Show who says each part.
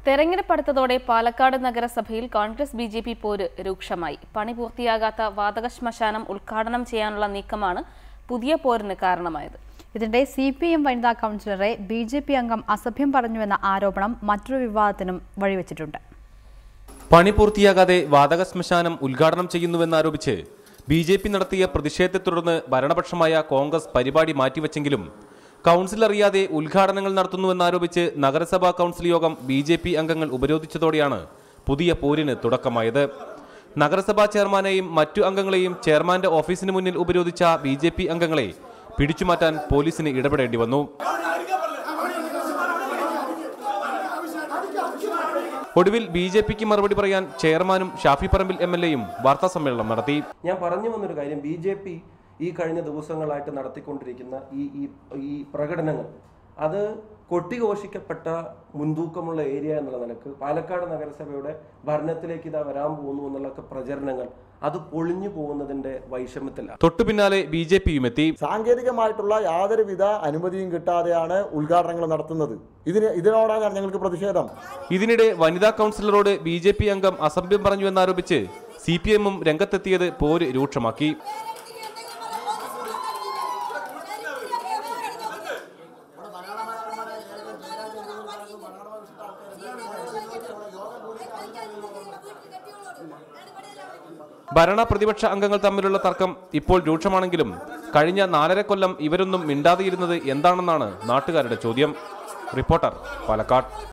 Speaker 1: തെരഞ്ഞെടുപ്പ് അടുത്തതോടെ പാലക്കാട് നഗരസഭയിൽ കോൺഗ്രസ് ബി.ജെ.പി. പോര് രൂക്ഷമായി. പണി പൂർത്തിയാകാത്ത വാതക ശ്മശാനം ഉദ്ഘാടനം ചെയ്യാനുള്ള നീക്കമാണ് പുതിയ പോരിന് കാരണമായത്.
Speaker 2: ഇതിനിടെ CPM വനിതാ കൗൺസിലറെ ബി.ജെ.പി. അംഗം അസഭ്യം പറഞ്ഞുവെന്ന ആരോപണം മറ്റൊരു വിവാദത്തിനും വഴിവെച്ചിട്ടുണ്ട്.
Speaker 3: പണി പൂർത്തിയാകാതെ വാതക ശ്മശാനം ഉദ്ഘാടനം ചെയ്യുന്നുവെന്നാരോപിച്ച് ബി.ജെ.പി. നടത്തിയ പ്രതിഷേധത്തെ തുടർന്ന് ഭരണപക്ഷമായ കോൺഗ്രസ് പരിപാടി മാറ്റിവെച്ചെങ്കിലും കൗൺസിൽ അറിയാതെ ഉദ്ഘാടനങ്ങൾ നടത്തുന്നുവെന്നാരോപിച്ച് നഗരസഭാ കൗൺസിൽ യോഗം ബി.ജെ.പി. അംഗങ്ങൾ ഉപരോധിച്ചതോടെയാണ് പുതിയ പോരിന് തുടക്കമായത്. നഗരസഭാ ചെയർമാനെയും മറ്റു അംഗങ്ങളെയും ചെയർമാന്റെ ഓഫീസിന് മുന്നിൽ ഉപരോധിച്ച ബി.ജെ.പി. അംഗങ്ങളെ പിടിച്ചുമാറ്റാൻ പോലീസിന് ഇടപെടേണ്ടി വന്നു. ഒടുവിൽ ബി.ജെ.പിക്ക് മറുപടി പറയാൻ ചെയർമാനും ഷാഫി പറമ്പിൽ MLA-യും വാർത്താ സമ്മേളനം നടത്തി.
Speaker 4: ഞാൻ പറഞ്ഞു വന്നൊരു കാര്യം, ബി.ജെ.പി. ഈ കഴിഞ്ഞ ദിവസങ്ങളായിട്ട് നടത്തിക്കൊണ്ടിരിക്കുന്ന ഈ പ്രകടനങ്ങൾ അത് കൊട്ടിഘോഷിക്കപ്പെട്ട മുൻതൂക്കമുള്ള ഏരിയ എന്നുള്ള നിലക്ക് പാലക്കാട് നഗരസഭയുടെ ഭരണത്തിലേക്ക് ഇതാ വരാൻ പോകുന്നു എന്നുള്ള പ്രചരണങ്ങൾ അത് പൊളിഞ്ഞു പോകുന്നതിന്റെ വൈഷമ്യത്തിലാണ്.
Speaker 3: തൊട്ടു പിന്നാലെ ബി.ജെ.പിയും എത്തി.
Speaker 5: സാങ്കേതികമായിട്ടുള്ള യാതൊരുവിധ അനുമതിയും കിട്ടാതെയാണ് ഉദ്ഘാടനങ്ങൾ നടത്തുന്നത്. ഇതിനോടാണ് ഞങ്ങൾക്ക് പ്രതിഷേധം.
Speaker 3: ഇതിനിടെ വനിതാ കൗൺസിലറോട് ബി.ജെ.പി. അംഗം അസഭ്യം പറഞ്ഞുവെന്നാരോപിച്ച് CPM-ഉം രംഗത്തെത്തിയത് പോര് രൂക്ഷമാക്കി. ഭരണ പ്രതിപക്ഷ അംഗങ്ങൾ തമ്മിലുള്ള തർക്കം ഇപ്പോൾ രൂക്ഷമാണെങ്കിലും കഴിഞ്ഞ 4.5 കൊല്ലം ഇവരൊന്നും മിണ്ടാതെയിരുന്നത് എന്താണെന്നാണ് നാട്ടുകാരുടെ ചോദ്യം. റിപ്പോർട്ടർ, പാലക്കാട്.